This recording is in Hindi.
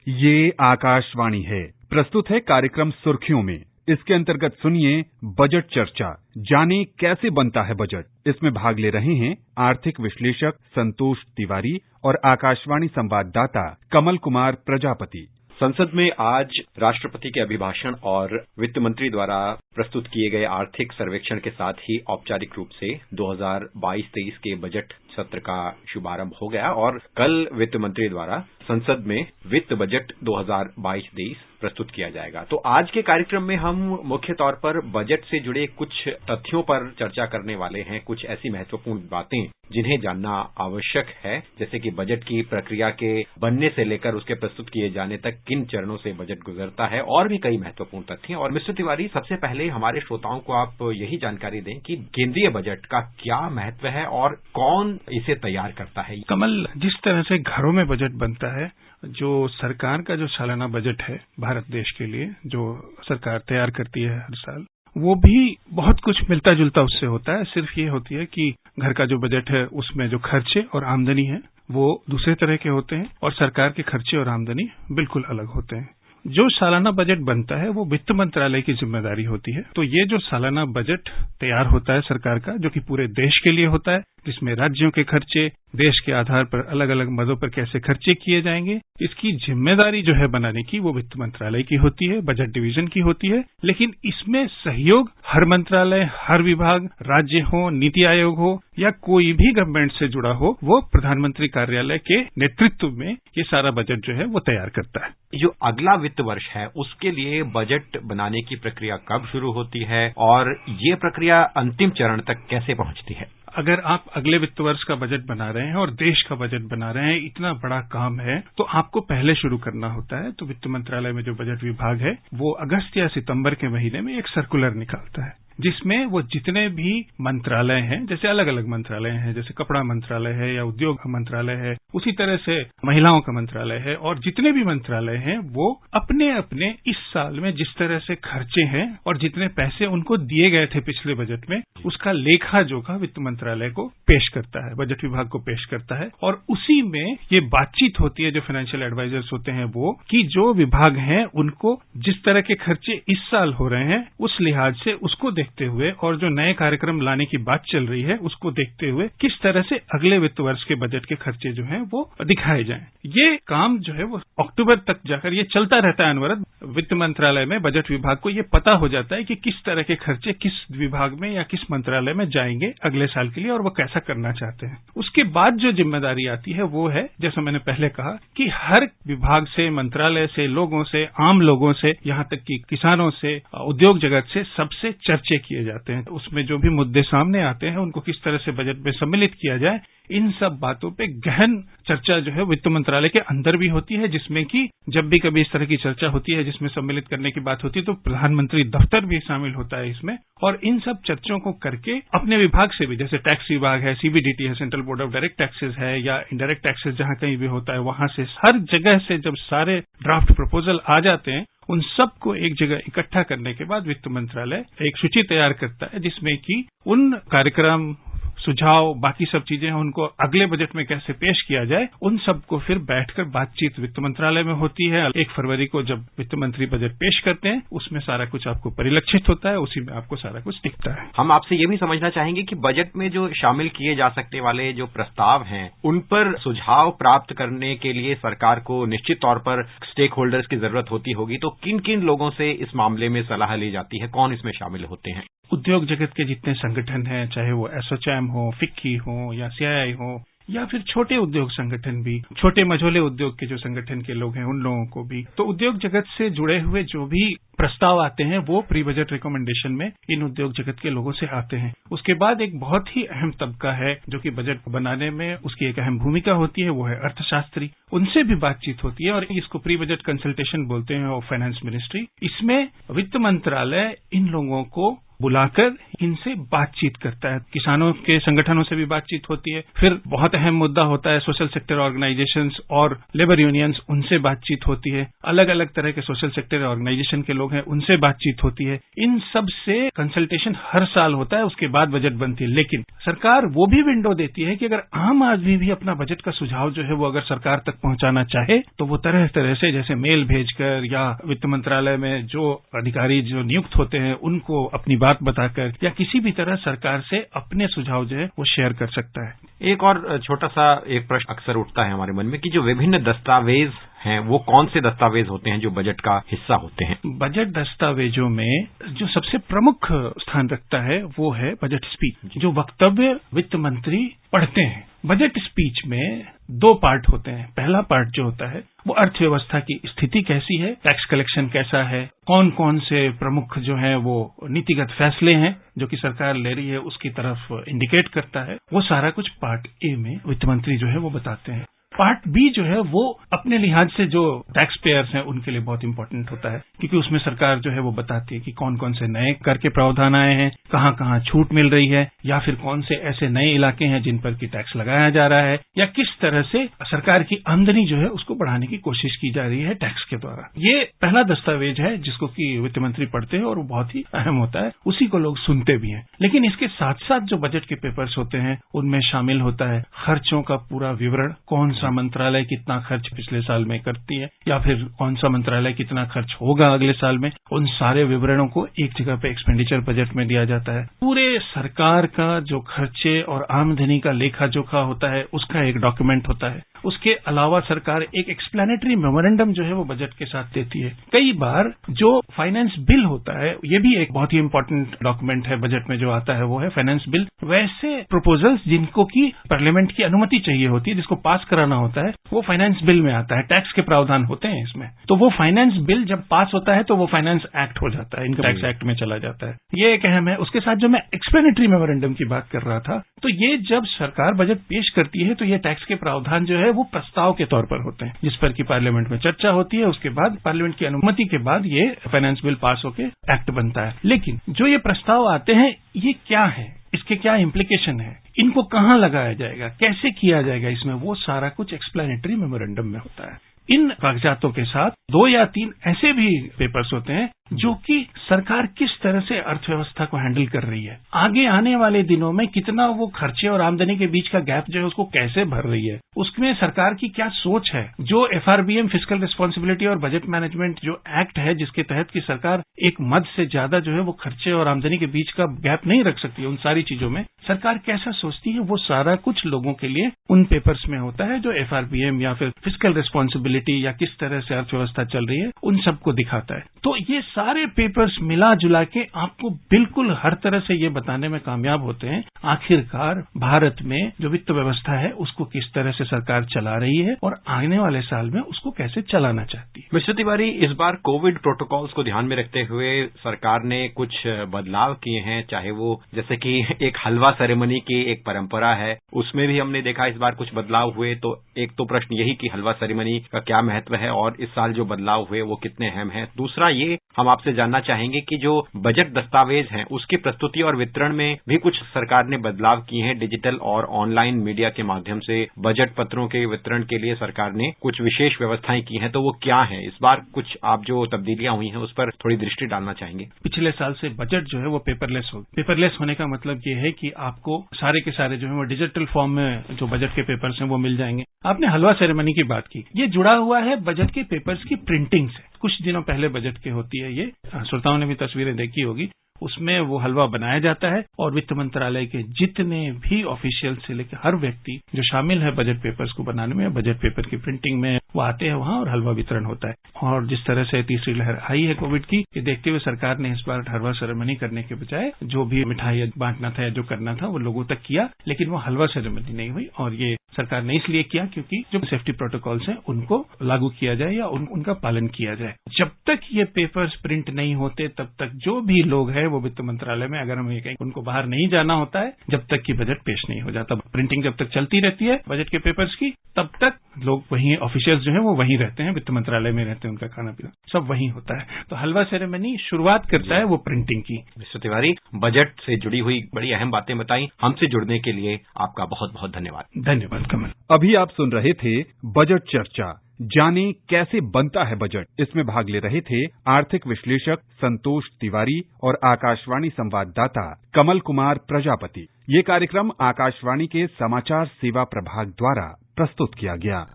ये आकाशवाणी है। प्रस्तुत है कार्यक्रम सुर्खियों में। इसके अंतर्गत सुनिए बजट चर्चा, जाने कैसे बनता है बजट। इसमें भाग ले रहे हैं आर्थिक विश्लेषक संतोष तिवारी और आकाशवाणी संवाददाता कमल कुमार प्रजापति। संसद में आज राष्ट्रपति के अभिभाषण और वित्त मंत्री द्वारा प्रस्तुत किए गए आर्थिक सर्वेक्षण के साथ ही औपचारिक रूप से 2022-23 के बजट सत्र का शुभारंभ हो गया और कल वित्त मंत्री द्वारा संसद में वित्त बजट 2022-23 प्रस्तुत किया जाएगा। तो आज के कार्यक्रम में हम मुख्य तौर पर बजट से जुड़े कुछ तथ्यों पर चर्चा करने वाले हैं, कुछ ऐसी महत्वपूर्ण बातें जिन्हें जानना आवश्यक है, जैसे कि बजट की प्रक्रिया के बनने से लेकर उसके प्रस्तुत किए जाने तक किन चरणों से बजट गुजरता है, और भी कई महत्वपूर्ण तथ्य। और मिस्टर तिवारी, सबसे पहले हमारे श्रोताओं को आप यही जानकारी दें कि केंद्रीय बजट का क्या महत्व है और कौन इसे तैयार करता है। कमल, जिस तरह से घरों में बजट बनता है, जो सरकार का जो सालाना बजट है भारत देश के लिए जो सरकार तैयार करती है हर साल, वो भी बहुत कुछ मिलता जुलता उससे होता है। सिर्फ ये होती है कि घर का जो बजट है उसमें जो खर्चे और आमदनी है वो दूसरे तरह के होते हैं और सरकार के खर्चे और आमदनी बिल्कुल अलग होते हैं। जो सालाना बजट बनता है वो वित्त मंत्रालय की जिम्मेदारी होती है। तो ये जो सालाना बजट तैयार होता है सरकार का, जो कि पूरे देश के लिए होता है, जिसमें राज्यों के खर्चे देश के आधार पर अलग अलग मदों पर कैसे खर्चे किए जाएंगे, इसकी जिम्मेदारी जो है बनाने की वो वित्त मंत्रालय की होती है, बजट डिवीजन की होती है। लेकिन इसमें सहयोग हर मंत्रालय, हर विभाग, राज्य हो, नीति आयोग हो या कोई भी गवर्नमेंट से जुड़ा हो, वो प्रधानमंत्री कार्यालय के नेतृत्व में ये सारा बजट जो है वो तैयार करता है। जो अगला वित्त वर्ष है उसके लिए बजट बनाने की प्रक्रिया कब शुरू होती है और ये प्रक्रिया अंतिम चरण तक कैसे पहुंचती है? अगर आप अगले वित्त वर्ष का बजट बना रहे हैं और देश का बजट बना रहे हैं, इतना बड़ा काम है, तो आपको पहले शुरू करना होता है। तो वित्त मंत्रालय में जो बजट विभाग है वो अगस्त या सितंबर के महीने में एक सर्कुलर निकालता है, जिसमें वो जितने भी मंत्रालय हैं, जैसे अलग अलग मंत्रालय हैं, जैसे कपड़ा मंत्रालय है या उद्योग मंत्रालय है, उसी तरह से महिलाओं का मंत्रालय है, और जितने भी मंत्रालय हैं वो अपने अपने इस साल में जिस तरह से खर्चे हैं और जितने पैसे उनको दिए गए थे पिछले बजट में, उसका लेखा जोखा वित्त मंत्रालय को पेश करता है, बजट विभाग को पेश करता है। और उसी में ये बातचीत होती है जो फाइनेंशियल एडवाइजर्स होते हैं वो, कि जो विभाग हैं उनको जिस तरह के खर्चे इस साल हो रहे हैं उस लिहाज से उसको देखते हुए और जो नए कार्यक्रम लाने की बात चल रही है उसको देखते हुए किस तरह से अगले वित्त वर्ष के बजट के खर्चे जो हैं वो दिखाए जाएं। ये काम जो है वो अक्टूबर तक जाकर ये चलता रहता है अनवरत। वित्त मंत्रालय में बजट विभाग को ये पता हो जाता है कि किस तरह के खर्चे किस विभाग में या किस मंत्रालय में जाएंगे अगले साल के लिए और वो कैसा करना चाहते हैं। उसके बाद जो जिम्मेदारी आती है वो है, जैसा मैंने पहले कहा, कि हर विभाग से, मंत्रालय से, लोगों से, आम लोगों से, यहाँ तक कि किसानों से, उद्योग जगत से, सबसे चर्चे किए जाते हैं। उसमें जो भी मुद्दे सामने आते हैं उनको किस तरह से बजट में सम्मिलित किया जाए, इन सब बातों पे गहन चर्चा जो है वित्त मंत्रालय के अंदर भी होती है, जिसमें कि जब भी कभी इस तरह की चर्चा होती है जिसमें सम्मिलित करने की बात होती है तो प्रधानमंत्री दफ्तर भी शामिल होता है इसमें। और इन सब चर्चाओं को करके अपने विभाग से भी, जैसे टैक्स विभाग है, सीबीडीटी है, central board of direct taxes है, या इनडायरेक्ट टैक्सेस जहां कहीं भी होता है, वहां से हर जगह से जब सारे ड्राफ्ट प्रपोजल आ जाते हैं उन सबको एक जगह इकट्ठा करने के बाद वित्त मंत्रालय एक सूची तैयार करता है जिसमें कि उन कार्यक्रम, सुझाव, बाकी सब चीजें हैं उनको अगले बजट में कैसे पेश किया जाए, उन सबको फिर बैठकर बातचीत वित्त मंत्रालय में होती है। 1 फरवरी को जब वित्त मंत्री बजट पेश करते हैं उसमें सारा कुछ आपको परिलक्षित होता है, उसी में आपको सारा कुछ दिखता है। हम आपसे ये भी समझना चाहेंगे कि बजट में जो शामिल किए जा सकने वाले जो प्रस्ताव हैं उन पर सुझाव प्राप्त करने के लिए सरकार को निश्चित तौर पर स्टेक होल्डर्स की जरूरत होती होगी, तो किन किन लोगों से इस मामले में सलाह ली जाती है, कौन इसमें शामिल होते हैं? उद्योग जगत के जितने संगठन हैं, चाहे वो एसोचैम हो, फिक्की हो या सीआईआई हो, या फिर छोटे उद्योग संगठन भी, छोटे मझोले उद्योग के जो संगठन के लोग हैं उन लोगों को भी, तो उद्योग जगत से जुड़े हुए जो भी प्रस्ताव आते हैं वो प्री बजट रिकमेंडेशन में इन उद्योग जगत के लोगों से आते हैं। उसके बाद एक बहुत ही अहम तबका है जो कि बजट बनाने में उसकी एक अहम भूमिका होती है, वो है अर्थशास्त्री। उनसे भी बातचीत होती है और इसको प्री बजट कंसल्टेशन बोलते हैं और फाइनेंस मिनिस्ट्री। इसमें वित्त मंत्रालय इन लोगों को बुलाकर इनसे बातचीत करता है। किसानों के संगठनों से भी बातचीत होती है। फिर बहुत अहम मुद्दा होता है सोशल सेक्टर ऑर्गेनाइजेशंस और लेबर यूनियंस, उनसे बातचीत होती है। अलग अलग तरह के सोशल सेक्टर ऑर्गेनाइजेशन के लोग हैं, उनसे बातचीत होती है। इन सब से कंसल्टेशन हर साल होता है, उसके बाद बजट बनती है। लेकिन सरकार वो भी विंडो देती है कि अगर आम आदमी भी अपना बजट का सुझाव जो है वो अगर सरकार तक पहुंचाना चाहे तो वो तरह तरह से, जैसे मेल भेजकर या वित्त मंत्रालय में जो अधिकारी जो नियुक्त होते हैं उनको अपनी बात बताकर या किसी भी तरह सरकार से अपने सुझाव जो है वो शेयर कर सकता है। एक और छोटा सा एक प्रश्न अक्सर उठता है हमारे मन में कि जो विभिन्न दस्तावेज हैं वो कौन से दस्तावेज होते हैं जो बजट का हिस्सा होते हैं? बजट दस्तावेजों में जो सबसे प्रमुख स्थान रखता है वो है बजट स्पीच, जो वक्तव्य वित्त मंत्री पढ़ते हैं। बजट स्पीच में दो पार्ट होते हैं। पहला पार्ट जो होता है वो अर्थव्यवस्था की स्थिति कैसी है, टैक्स कलेक्शन कैसा है, कौन कौन से प्रमुख जो है वो नीतिगत फैसले हैं जो कि सरकार ले रही है उसकी तरफ इंडिकेट करता है। वो सारा कुछ पार्ट ए में वित्त मंत्री जो है वो बताते हैं। पार्ट बी जो है वो अपने लिहाज से जो टैक्स पेयर्स हैं उनके लिए बहुत इंपॉर्टेंट होता है, क्योंकि उसमें सरकार जो है वो बताती है कि कौन कौन से नए कर के प्रावधान आए हैं, कहां कहां छूट मिल रही है, या फिर कौन से ऐसे नए इलाके हैं जिन पर की टैक्स लगाया जा रहा है, या किस तरह से सरकार की आमदनी जो है उसको बढ़ाने की कोशिश की जा रही है टैक्स के द्वारा। ये पहला दस्तावेज है जिसको कि वित्त मंत्री पढ़ते हैं और वो बहुत ही अहम होता है, उसी को लोग सुनते भी हैं। लेकिन इसके साथ साथ जो बजट के पेपर्स होते हैं उनमें शामिल होता है खर्चों का पूरा विवरण, कौन सा मंत्रालय कितना खर्च पिछले साल में करती है या फिर कौन सा मंत्रालय कितना खर्च होगा अगले साल में। उन सारे विवरणों को एक जगह पे एक्सपेंडिचर बजट में दिया जाता है। पूरे सरकार का जो खर्चे और आमदनी का लेखा जोखा होता है उसका एक डॉक्यूमेंट होता है। उसके अलावा सरकार एक एक्सप्लेनेटरी मेमोरेंडम जो है वो बजट के साथ देती है। कई बार जो फाइनेंस बिल होता है, ये भी एक बहुत ही इंपॉर्टेंट डॉक्यूमेंट है बजट में जो आता है, वो है फाइनेंस बिल। वैसे प्रपोजल्स जिनको की पार्लियामेंट की अनुमति चाहिए होती है, जिसको पास कराना होता है, वो फाइनेंस बिल में आता है। टैक्स के प्रावधान होते हैं इसमें, तो वो फाइनेंस बिल जब पास होता है तो वो फाइनेंस एक्ट हो जाता है, इनकम टैक्स एक्ट में चला जाता है। ये एक अहम है। उसके साथ जो मैं एक्सप्लेनेटरी मेमोरेंडम की बात कर रहा था, तो ये जब सरकार बजट पेश करती है तो ये टैक्स के प्रावधान जो है वो प्रस्ताव के तौर पर होते हैं, जिस पर की पार्लियामेंट में चर्चा होती है। उसके बाद पार्लियामेंट की अनुमति के बाद ये फाइनेंस बिल पास होकर एक्ट बनता है। लेकिन जो ये प्रस्ताव आते हैं ये क्या है, इसके क्या इम्प्लीकेशन है, इनको कहाँ लगाया जाएगा, कैसे किया जाएगा, इसमें वो सारा कुछ एक्सप्लेनेटरी मेमोरेंडम में होता है। इन कागजातों के साथ 2 या 3 ऐसे भी पेपर्स होते हैं जो कि सरकार किस तरह से अर्थव्यवस्था को हैंडल कर रही है, आगे आने वाले दिनों में कितना वो खर्चे और आमदनी के बीच का गैप जो है उसको कैसे भर रही है, उसमें सरकार की क्या सोच है। जो एफआरबीएम फिस्कल रिस्पांसिबिलिटी और बजट मैनेजमेंट जो एक्ट है, जिसके तहत की सरकार एक मद से ज्यादा जो है वो खर्चे और आमदनी के बीच का गैप नहीं रख सकती, उन सारी चीजों में सरकार कैसा सोचती है, वो सारा कुछ लोगों के लिए उन पेपर्स में होता है जो एफआरबीएम या फिर फिस्कल रिस्पांसिबिलिटी या किस तरह से अर्थव्यवस्था चल रही है उन सबको दिखाता है। तो ये सारे पेपर्स मिला जुला के आपको बिल्कुल हर तरह से ये बताने में कामयाब होते हैं आखिरकार भारत में जो वित्त व्यवस्था है उसको किस तरह से सरकार चला रही है और आने वाले साल में उसको कैसे चलाना चाहती है। मिस्टर तिवारी, इस बार कोविड प्रोटोकॉल्स को ध्यान में रखते हुए सरकार ने कुछ बदलाव किए हैं, चाहे वो जैसे कि एक हलवा सेरेमनी की एक परंपरा है, उसमें भी हमने देखा इस बार कुछ बदलाव हुए। तो एक तो प्रश्न यही कि हलवा सेरेमनी का क्या महत्व है और इस साल जो बदलाव हुए वो कितने अहम हैं। दूसरा ये हम आपसे जानना चाहेंगे कि जो बजट दस्तावेज हैं उसकी प्रस्तुति और वितरण में भी कुछ सरकार ने बदलाव किए हैं। डिजिटल और ऑनलाइन मीडिया के माध्यम से बजट पत्रों के वितरण के लिए सरकार ने कुछ विशेष व्यवस्थाएं की हैं, तो वो क्या है इस बार? कुछ आप जो तब्दीलियां हुई हैं उस पर थोड़ी दृष्टि डालना चाहेंगे। पिछले साल से बजट जो है वो पेपरलेस हो। पेपरलेस होने का मतलब ये है कि आपको सारे के सारे जो है वो डिजिटल फॉर्म में जो बजट के पेपर्स हैं वो मिल जाएंगे। आपने हलवा सेरेमनी की बात की, ये जुड़ा हुआ है बजट के पेपर्स की प्रिंटिंग से। कुछ दिनों पहले बजट के होती है, ये श्रोताओं ने भी तस्वीरें देखी होगी, उसमें वो हलवा बनाया जाता है और वित्त मंत्रालय के जितने भी ऑफिशियल से लेकर हर व्यक्ति जो शामिल है बजट पेपर्स को बनाने में, बजट पेपर की प्रिंटिंग में, वो आते हैं वहां और हलवा वितरण होता है। और जिस तरह से तीसरी लहर आई है कोविड की, ये देखते हुए सरकार ने इस बार हलवा सेरेमनी करने के बजाय जो भी मिठाई बांटना था या जो करना था वो लोगों तक किया, लेकिन वो हलवा सेरेमनी नहीं हुई और ये सरकार ने इसलिए किया क्योंकि जो सेफ्टी प्रोटोकॉल्स हैं उनको लागू किया जाए या उनका पालन किया जाए। जब तक ये पेपर्स प्रिंट नहीं होते तब तक जो भी लोग हैं वो वित्त मंत्रालय में, अगर हम ये कहें उनको बाहर नहीं जाना होता है जब तक कि बजट पेश नहीं हो जाता। प्रिंटिंग जब तक चलती रहती है बजट के पेपर्स की, तब तक लोग वहीं, ऑफिशियल्स जो है वो वहीं रहते हैं, वित्त मंत्रालय में रहते हैं, उनका खाना पीना सब वहीं होता है। तो हलवा सेरेमनी शुरुआत करता है वो प्रिंटिंग की। मिस्टर तिवारी, बजट से जुड़ी हुई बड़ी अहम बातें बताई, हमसे जुड़ने के लिए आपका बहुत बहुत धन्यवाद। धन्यवाद कमल। अभी आप सुन रहे थे बजट चर्चा, जाने कैसे बनता है बजट। इसमें भाग ले रहे थे आर्थिक विश्लेषक संतोष तिवारी और आकाशवाणी संवाददाता कमल कुमार प्रजापति। ये कार्यक्रम आकाशवाणी के समाचार सेवा प्रभाग द्वारा प्रस्तुत किया गया।